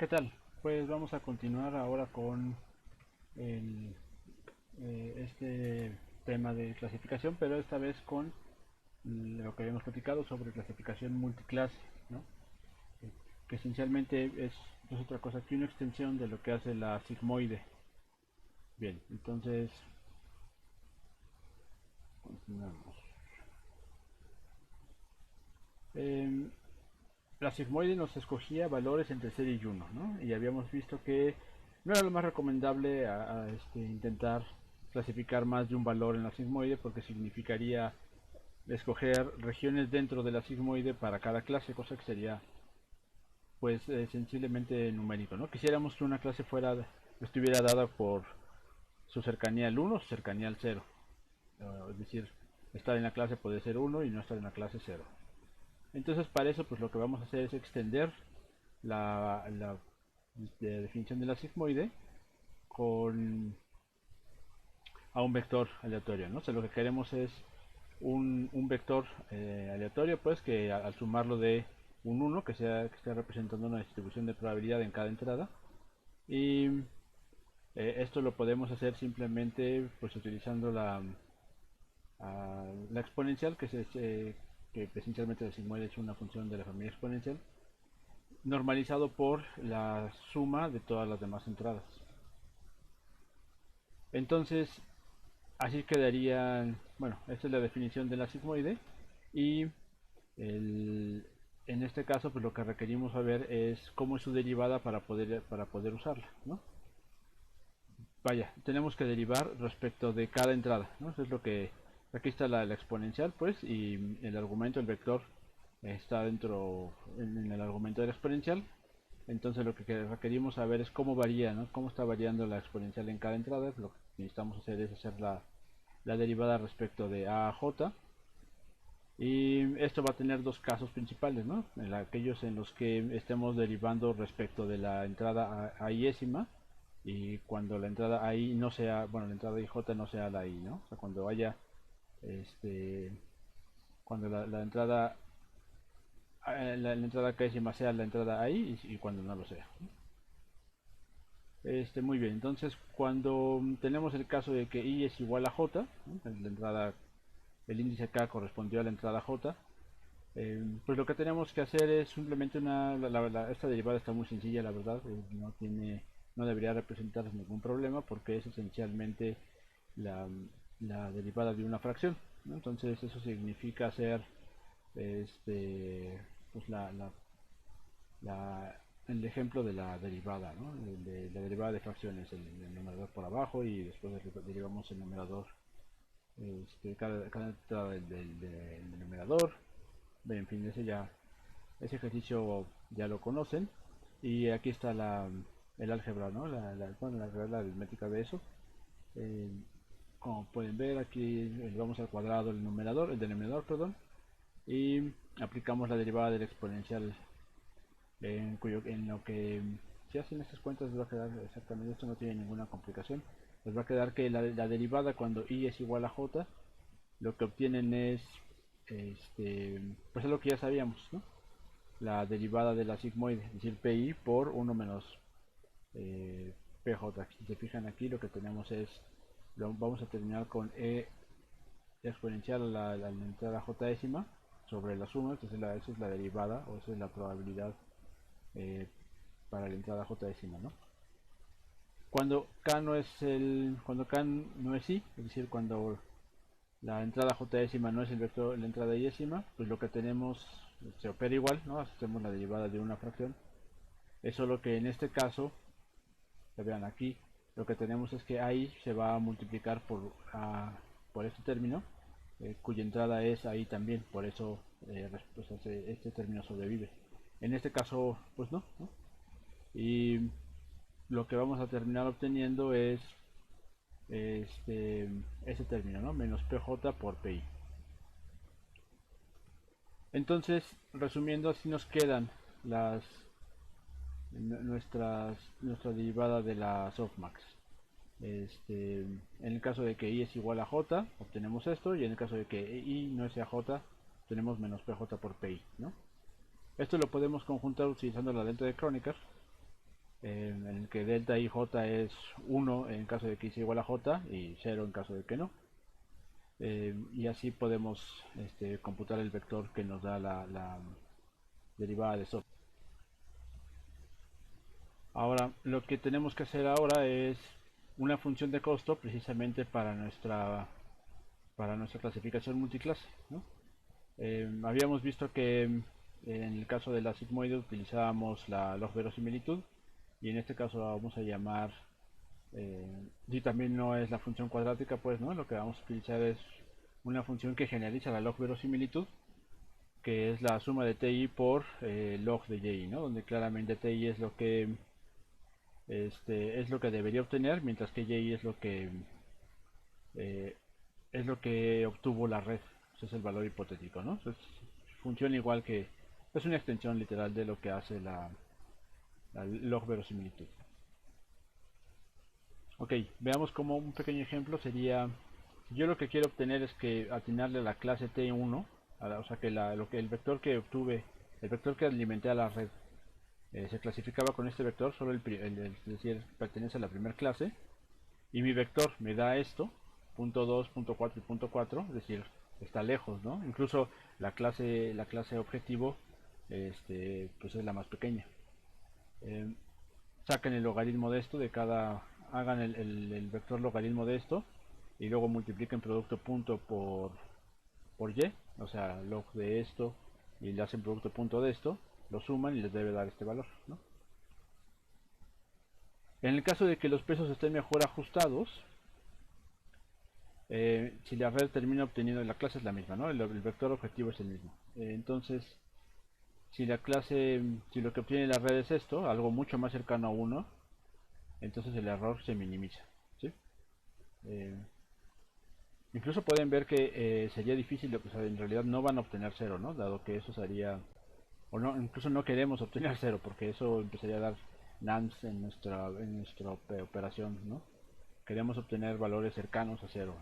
¿Qué tal? Pues vamos a continuar ahora con el, este tema de clasificación, pero esta vez con lo que habíamos platicado sobre clasificación multiclase, ¿no? Que esencialmente es no es otra cosa que una extensión de lo que hace la sigmoide. Bien, entonces continuamos. Eh, la sigmoide nos escogía valores entre 0 y 1, ¿no? Y habíamos visto que no era lo más recomendable intentar clasificar más de un valor en la sigmoide porque significaría escoger regiones dentro de la sigmoide para cada clase, cosa que sería pues sensiblemente numérico, ¿no? Quisiéramos que una clase estuviera dada por su cercanía al 1 o su cercanía al 0. Es decir, estar en la clase puede ser 1 y no estar en la clase 0. Entonces para eso pues lo que vamos a hacer es extender la definición de la sigmoide con a un vector aleatorio, ¿no? O sea, lo que queremos es un vector aleatorio, pues que al sumarlo de un 1 que esté representando una distribución de probabilidad en cada entrada. Y esto lo podemos hacer simplemente pues utilizando la exponencial, que esencialmente la sigmoide es una función de la familia exponencial, normalizado por la suma de todas las demás entradas. Entonces, así quedaría, bueno, esta es la definición de la sigmoide y el, en este caso pues lo que requerimos saber es cómo es su derivada para poder usarla, ¿no? Vaya, tenemos que derivar respecto de cada entrada, ¿no? Eso es lo que, aquí está la exponencial pues y el argumento, el vector está dentro en el argumento de la exponencial. Entonces lo que requerimos saber es cómo varía, ¿no? Cómo está variando la exponencial en cada entrada. Lo que necesitamos hacer es hacer la derivada respecto de a a j. Y esto va a tener dos casos principales, ¿no? Aquellos en los que estemos derivando respecto de la entrada a iésima y cuando la entrada a i no sea, bueno, la entrada ij no sea la i, ¿no? O sea, cuando haya, este, cuando la entrada la entrada késima sea la entrada a i y cuando no lo sea. Muy bien, entonces cuando tenemos el caso de que i es igual a j, ¿no? La entrada, el índice k correspondió a la entrada j, pues lo que tenemos que hacer es simplemente esta derivada está muy sencilla, la verdad, no debería representar ningún problema porque es esencialmente la, la derivada de una fracción, ¿no? Entonces eso significa hacer pues el ejemplo de la derivada, ¿no? De la derivada de fracciones, el numerador por abajo y después derivamos el numerador, cada entrada del numerador. En fin, ese ejercicio ya lo conocen. Y aquí está el álgebra, ¿no? Bueno, la regla aritmética de eso. Eh, Como pueden ver, aquí vamos al cuadrado el denominador, perdón, y aplicamos la derivada del exponencial en lo que si hacen estas cuentas les va a quedar exactamente esto, no tiene ninguna complicación. Les va a quedar que la derivada cuando i es igual a j, lo que obtienen es pues es lo que ya sabíamos, ¿no? La derivada de la sigmoide, es decir, pi por 1 menos pj. Si se fijan aquí, lo que tenemos es, vamos a terminar con e exponencial a la entrada j décima sobre la suma, entonces esa es la derivada o esa es la probabilidad eh, para la entrada j décima, ¿no? Cuando k no es i, es decir, cuando la entrada j décima no es el vector la entrada y décima, pues lo que tenemos se opera igual, ¿no? Hacemos la derivada de una fracción. Es solo que en este caso, que vean aquí, lo que tenemos es que ahí se va a multiplicar por este término, cuya entrada es ahí también, por eso pues este término sobrevive. En este caso, pues no, ¿no? Y lo que vamos a terminar obteniendo es ese término, ¿no? Menos pj por pi. Entonces, resumiendo, así nos quedan las nuestra derivada de la softmax. En el caso de que i es igual a j, obtenemos esto, y en el caso de que i no sea j, tenemos menos pj por pi, ¿no? Esto lo podemos conjuntar utilizando la lente de Kronecker, en el que delta ij es 1 en caso de que y sea igual a j y 0 en caso de que no. Y así podemos computar el vector que nos da la derivada de esto. Ahora, lo que tenemos que hacer ahora es una función de costo precisamente para nuestra clasificación multiclase, ¿no? Habíamos visto que en el caso de la sigmoide utilizábamos la log verosimilitud y en este caso vamos a llamar y también no es la función cuadrática, pues no, lo que vamos a utilizar es una función que generaliza la log verosimilitud, que es la suma de ti por log de y, ¿no? Donde claramente ti es lo que debería obtener, mientras que y eh, es lo que obtuvo la red. Ese es el valor hipotético, ¿no? Entonces, funciona igual que es una extensión literal de lo que hace la log verosimilitud. Ok, veamos como un pequeño ejemplo sería, yo lo que quiero obtener es que atinarle a la clase T1, o sea que, el vector que obtuve, el vector que alimenté a la red, se clasificaba con este vector, solo es decir, pertenece a la primera clase, y mi vector me da esto, punto 2, punto 4 y punto 4, es decir, está lejos, ¿no? Incluso la clase objetivo pues es la más pequeña. Eh, Saquen el logaritmo de esto, hagan el vector logaritmo de esto y luego multipliquen producto punto por y, o sea, log de esto y le hacen producto punto de esto, lo suman y les debe dar este valor, ¿no? En el caso de que los pesos estén mejor ajustados, si la red termina obteniendo, la clase es la misma, ¿no? El vector objetivo es el mismo. Entonces, si lo que obtiene la red es esto, algo mucho más cercano a 1, entonces el error se minimiza, ¿sí? Eh, Incluso pueden ver que sería difícil, o sea, en realidad no van a obtener cero, ¿no? Dado que eso sería, o no, incluso no queremos obtener cero, porque eso empezaría a dar nans en nuestra operación, ¿no? Queremos obtener valores cercanos a cero.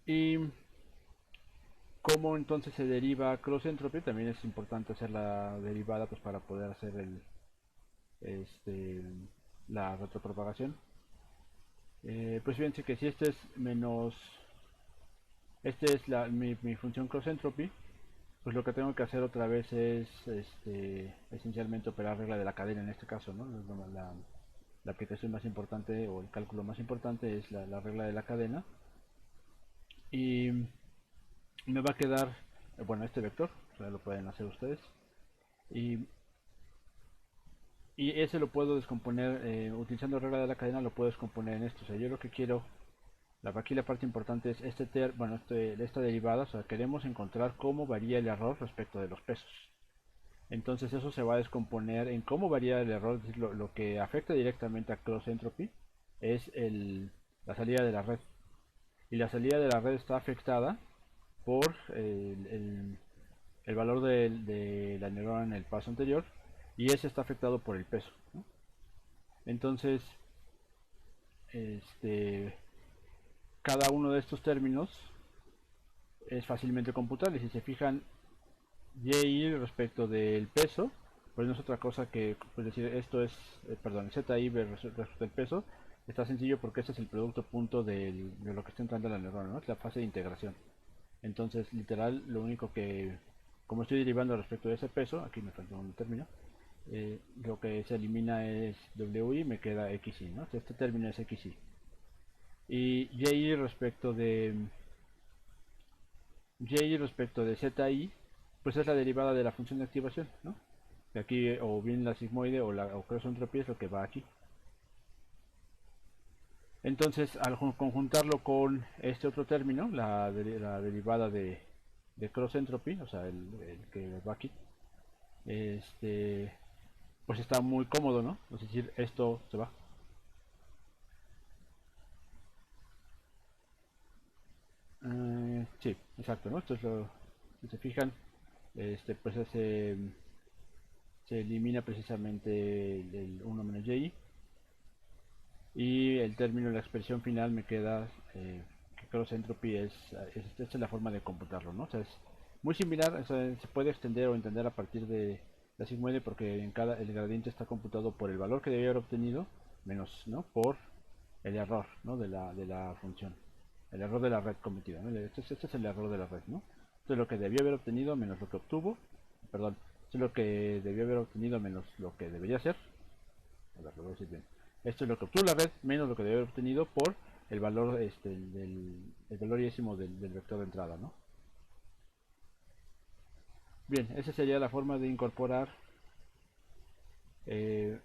Y cómo entonces se deriva cross entropy, también es importante hacer la derivada pues para poder hacer este, la retropropagación. Pues fíjense que si este es menos, este es mi función cross entropy, pues lo que tengo que hacer otra vez es esencialmente operar regla de la cadena en este caso, ¿no? La aplicación más importante o el cálculo más importante es la regla de la cadena y me va a quedar, bueno, este vector, o sea, lo pueden hacer ustedes y, y ese lo puedo descomponer utilizando regla de la cadena, lo puedo descomponer en esto, o sea, yo lo que quiero, aquí la parte importante es esta derivada, o sea, queremos encontrar cómo varía el error respecto de los pesos. Entonces eso se va a descomponer en cómo varía el error, es decir, lo que afecta directamente a cross entropy es la salida de la red. Y la salida de la red está afectada por el valor de la neurona en el paso anterior y ese está afectado por el peso, ¿no? Entonces, este, cada uno de estos términos es fácilmente computable. Si se fijan, y respecto del peso, pues no es otra cosa que, pues decir, esto es, perdón, ZI respecto del peso, está sencillo porque este es el producto punto de lo que está entrando a la neurona, ¿no? Es la fase de integración. Entonces, literal, lo único que, como estoy derivando respecto de ese peso, aquí me falta un término, lo que se elimina es WI, me queda XI, ¿no? Este término es XI. Y Y respecto de ZI, pues es la derivada de la función de activación, ¿no? De aquí, o bien la sigmoide o cross entropy es lo que va aquí. Entonces, al conjuntarlo con este otro término, la derivada de cross entropy, o sea, el que va aquí, pues está muy cómodo, ¿no? Es decir, esto se va. Sí, exacto, ¿no? Esto es si se fijan, pues se elimina precisamente el 1 menos y y el término, la expresión final me queda que cross entropy esta es la forma de computarlo, ¿no? O sea, es muy similar, o sea, se puede extender o entender a partir la sigmoide porque el gradiente está computado por el valor que debía haber obtenido menos, ¿no?, por el error, ¿no?, de la función, el error de la red cometido, ¿no? Este es el error de la red, ¿no? Esto es lo que debió haber obtenido menos lo que obtuvo, perdón, esto es lo que debió haber obtenido menos lo que debería ser. A ver, lo voy a decir bien. Esto es lo que obtuvo la red menos lo que debe haber obtenido por el valor, el valor yésimo del vector de entrada, ¿no? Bien, esa sería la forma de incorporar eh,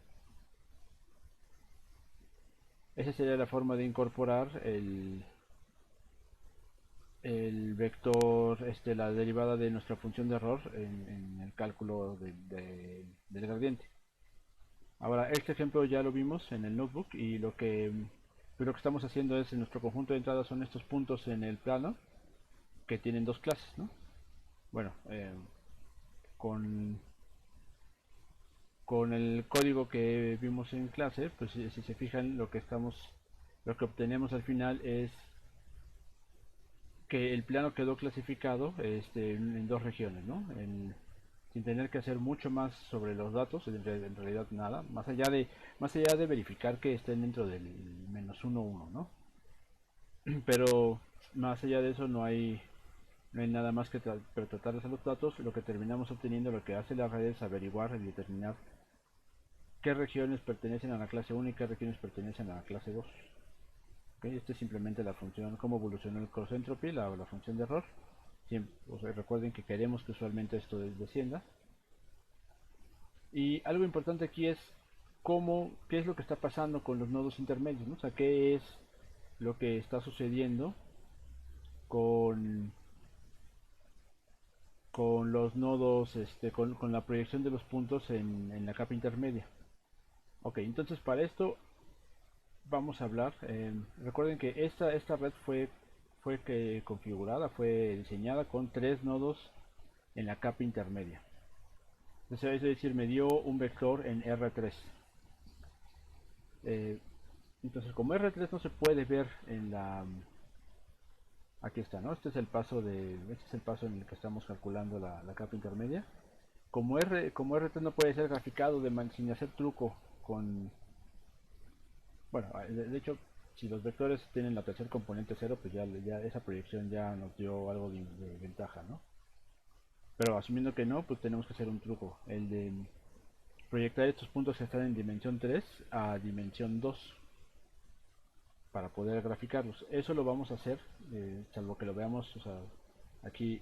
esa sería la forma de incorporar el vector, la derivada de nuestra función de error en el cálculo del gradiente. Ahora, este ejemplo ya lo vimos en el notebook y lo que estamos haciendo es, en nuestro conjunto de entradas son estos puntos en el plano que tienen dos clases, ¿no? Bueno, con, con el código que vimos en clase, pues si se fijan, lo que obtenemos al final es que el plano quedó clasificado en dos regiones, ¿no? Sin tener que hacer mucho más sobre los datos, en realidad nada, más allá de verificar que estén dentro del menos 1, 1, ¿no? Pero más allá de eso no hay nada más que tratar de hacer los datos. Lo que terminamos obteniendo, lo que hace la red es averiguar y determinar qué regiones pertenecen a la clase 1 y qué regiones pertenecen a la clase 2. ¿Okay? Esta es simplemente la función, cómo evolucionó el cross entropy, la función de error. Siempre, o sea, recuerden que queremos que usualmente esto descienda. Y algo importante aquí es qué es lo que está pasando con los nodos intermedios, ¿no? O sea, qué es lo que está sucediendo con, con los nodos, con la proyección de los puntos en la capa intermedia. Ok, entonces para esto vamos a hablar. Recuerden que esta red configurada, fue diseñada con tres nodos en la capa intermedia. Entonces, es decir, me dio un vector en R3. Eh, entonces, como R3 no se puede ver aquí está, ¿no? Este es el paso en el que estamos calculando la capa intermedia. Como R3 no puede ser graficado sin hacer truco con... Bueno, de hecho, si los vectores tienen la tercer componente cero, pues ya esa proyección ya nos dio algo de ventaja, ¿no? Pero asumiendo que no, pues tenemos que hacer un truco. El de proyectar estos puntos que están en dimensión 3 a dimensión 2 para poder graficarlos. Eso lo vamos a hacer, salvo que lo veamos, o sea, aquí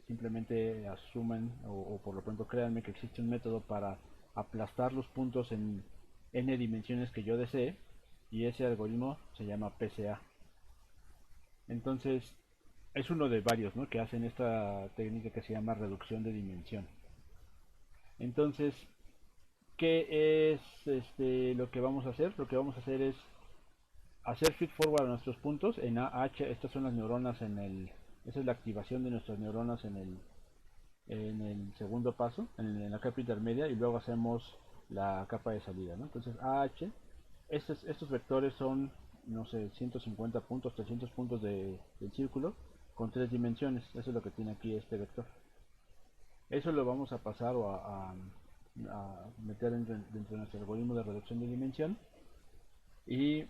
simplemente asumen o por lo pronto créanme que existe un método para aplastar los puntos en n dimensiones que yo desee, y ese algoritmo se llama PCA. Entonces, es uno de varios, ¿no?, que hacen esta técnica que se llama reducción de dimensión. Entonces, ¿qué es lo que vamos a hacer? Lo que vamos a hacer es hacer feed forward a nuestros puntos en AH. Estas son las neuronas esa es la activación de nuestras neuronas en el segundo paso, en la capa intermedia, y luego hacemos la capa de salida, ¿no? Entonces AH, estos vectores son, no sé, 150 puntos, 300 puntos del círculo con tres dimensiones. Eso es lo que tiene aquí este vector. Eso lo vamos a pasar a meter dentro de nuestro algoritmo de reducción de dimensión, y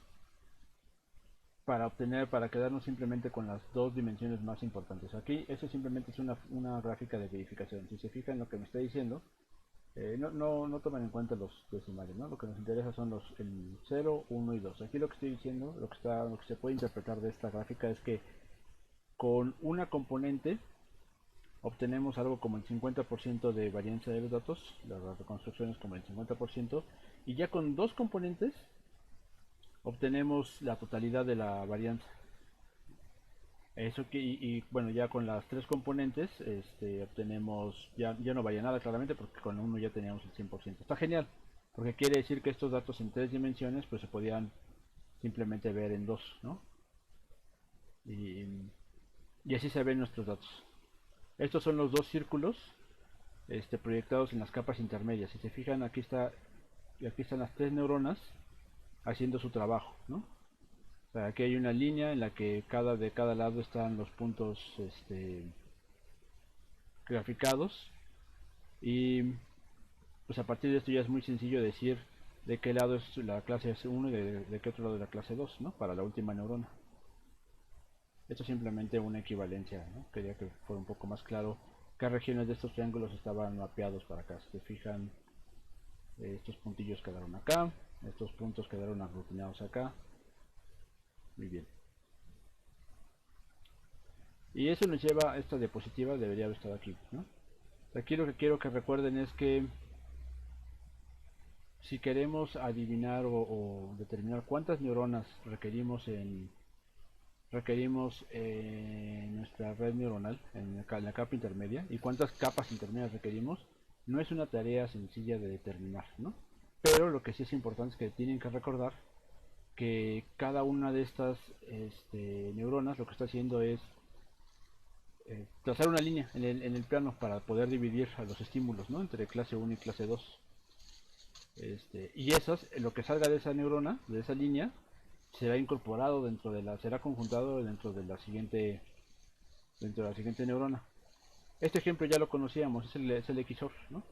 para quedarnos simplemente con las dos dimensiones más importantes. Aquí eso simplemente es una gráfica de verificación. Si se fijan en lo que me está diciendo, no toman en cuenta los decimales, ¿no? Lo que nos interesa son el 0, 1 y 2. Aquí lo que estoy diciendo, lo que se puede interpretar de esta gráfica es que con una componente obtenemos algo como el 50% de varianza de los datos, la reconstrucción es como el 50%, y ya con dos componentes obtenemos la totalidad de la varianza. Bueno, ya con las tres componentes obtenemos, ya no varía nada claramente, porque con uno ya teníamos el 100%. Está genial, porque quiere decir que estos datos en tres dimensiones pues se podían simplemente ver en dos, ¿no? Y, y así se ven nuestros datos. Estos son los dos círculos proyectados en las capas intermedias. Si se fijan, aquí están las tres neuronas haciendo su trabajo, ¿no? O sea, aquí hay una línea en la que de cada lado están los puntos graficados, y pues a partir de esto ya es muy sencillo decir de qué lado es la clase 1 y de qué otro lado es la clase 2, ¿no? Para la última neurona. Esto es simplemente una equivalencia, ¿no? Quería que fuera un poco más claro qué regiones de estos triángulos estaban mapeados para acá. Si se fijan, estos puntillos quedaron acá, estos puntos quedaron aglutinados acá. Muy bien. Y eso nos lleva a esta diapositiva, debería haber estado aquí, ¿no? Aquí lo que quiero que recuerden es que si queremos adivinar o determinar cuántas neuronas requerimos en nuestra red neuronal, en la capa intermedia, y cuántas capas intermedias requerimos, no es una tarea sencilla de determinar, ¿no? Pero lo que sí es importante es que tienen que recordar que cada una de estas neuronas lo que está haciendo es trazar una línea en el plano para poder dividir a los estímulos, ¿no? Entre clase 1 y clase 2. Y esas, lo que salga de esa neurona, de esa línea, será incorporado será conjuntado dentro de la siguiente neurona. Este ejemplo ya lo conocíamos, es el XOR, ¿no?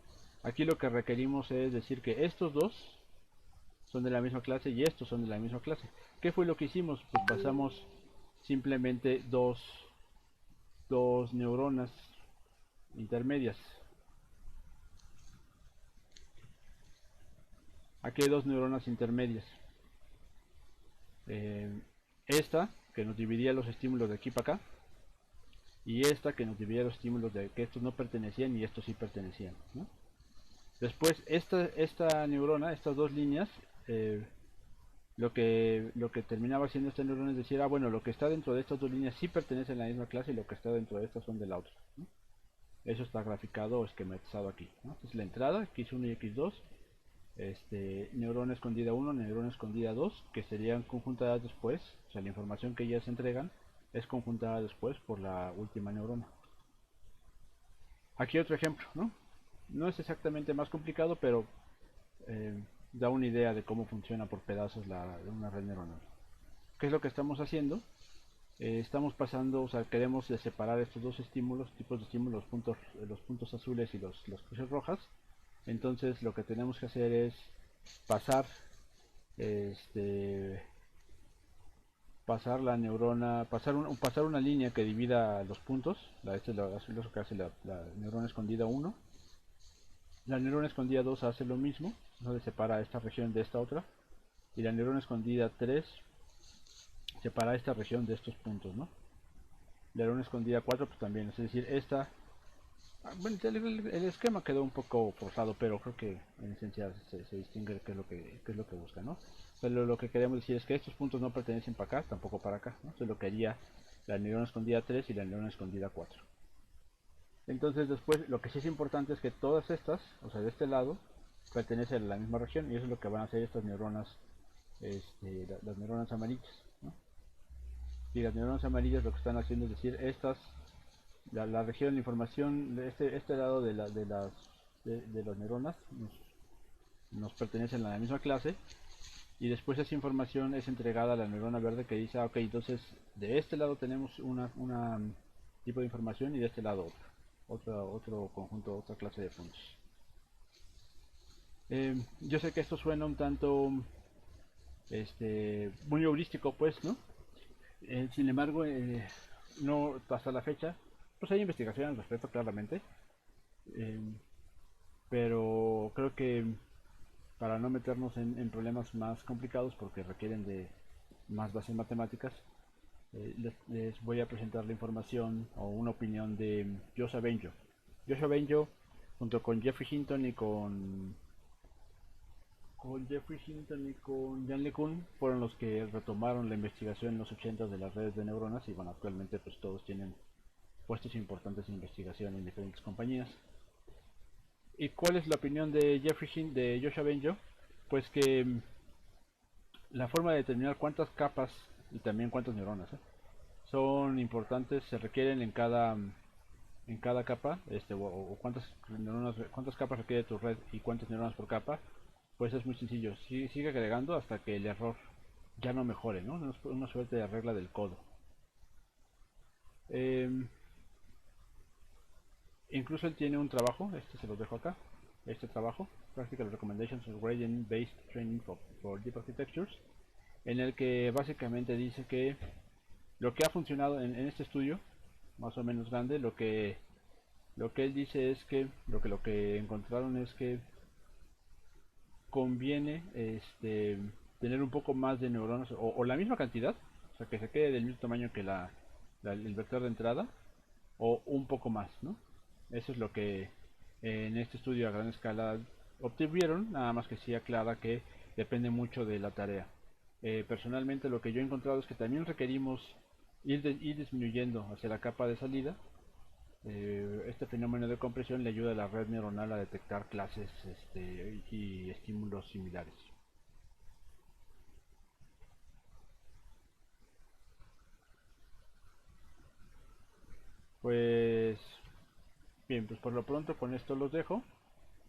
Aquí lo que requerimos es decir que estos dos son de la misma clase y estos son de la misma clase. ¿Qué fue lo que hicimos? Pues pasamos simplemente dos neuronas intermedias. Aquí hay dos neuronas intermedias. Eh, esta que nos dividía los estímulos de aquí para acá y esta que nos dividía los estímulos de que estos no pertenecían y estos sí pertenecían, ¿no? Después esta neurona, estas dos líneas, lo que terminaba haciendo esta neurona es decir, bueno, lo que está dentro de estas dos líneas sí pertenece a la misma clase y lo que está dentro de estas son de la otra, ¿no? Eso está graficado o esquematizado aquí, ¿no? Entonces la entrada, x1 y x2, neurona escondida 1, neurona escondida 2, que serían conjuntadas después, o sea, la información que ellas entregan es conjuntada después por la última neurona. Aquí otro ejemplo, ¿no? No es exactamente más complicado, pero eh, da una idea de cómo funciona por pedazos una red neuronal. ¿Qué es lo que estamos haciendo? Estamos pasando, o sea, queremos separar estos dos tipos de estímulos, los puntos azules y las cruces rojas. Entonces lo que tenemos que hacer es pasar este pasar la neurona, pasar una línea que divida los puntos. Este es lo que hace la neurona escondida 1. La neurona escondida 2 hace lo mismo, ¿no? Separa esta región de esta otra. Y la neurona escondida 3 separa esta región de estos puntos, ¿no? La neurona escondida 4 pues también, es decir, esta. Bueno, el esquema quedó un poco forzado, pero creo que en esencia se distingue qué es lo que busca, ¿no? Pero lo que queremos decir es que estos puntos no pertenecen para acá, tampoco para acá, ¿no? Eso es lo que haría la neurona escondida 3 y la neurona escondida 4. Entonces después lo que sí es importante es que todas estas, o sea de este lado, pertenecen a la misma región y eso es lo que van a hacer estas neuronas, las neuronas amarillas, ¿no? Y las neuronas amarillas lo que están haciendo es decir, la región, la información de este lado de las neuronas nos pertenecen a la misma clase y después esa información es entregada a la neurona verde que dice, ok, entonces de este lado tenemos una tipo de información y de este lado otro conjunto, otra clase de puntos. Yo sé que esto suena un tanto muy heurístico, pues, ¿no? Sin embargo, no hasta la fecha, pues hay investigación al respecto claramente, eh, pero creo que para no meternos en problemas más complicados porque requieren de más bases matemáticas, les voy a presentar la información o una opinión de Joshua Bengio. Joshua Bengio, junto con Jeffrey Hinton y con Jan LeCun, fueron los que retomaron la investigación en los 80 de las redes de neuronas y bueno, actualmente pues todos tienen puestos importantes en investigación en diferentes compañías. ¿Y cuál es la opinión de de Joshua Bengio? Pues que la forma de determinar cuántas capas y también cuántas neuronas son importantes, se requieren en cada capa, o cuántas capas requiere tu red y cuántas neuronas por capa, pues es muy sencillo. Sigue agregando hasta que el error ya no mejore, ¿no? Es una suerte de regla del codo. Incluso él tiene un trabajo, se lo dejo acá, este trabajo, Practical Recommendations of Gradient Based Training for Deep Architectures, en el que básicamente dice que lo que ha funcionado en este estudio, más o menos grande, lo que él dice es que lo que encontraron es que conviene tener un poco más de neuronas o la misma cantidad, o sea que se quede del mismo tamaño que el vector de entrada o un poco más, ¿no? Eso es lo que en este estudio a gran escala obtuvieron, nada más que sí aclara que depende mucho de la tarea. Personalmente lo que yo he encontrado es que también requerimos ir disminuyendo hacia la capa de salida. Este fenómeno de compresión le ayuda a la red neuronal a detectar clases y estímulos similares. Pues bien, pues por lo pronto con esto los dejo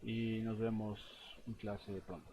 y nos vemos en clase pronto.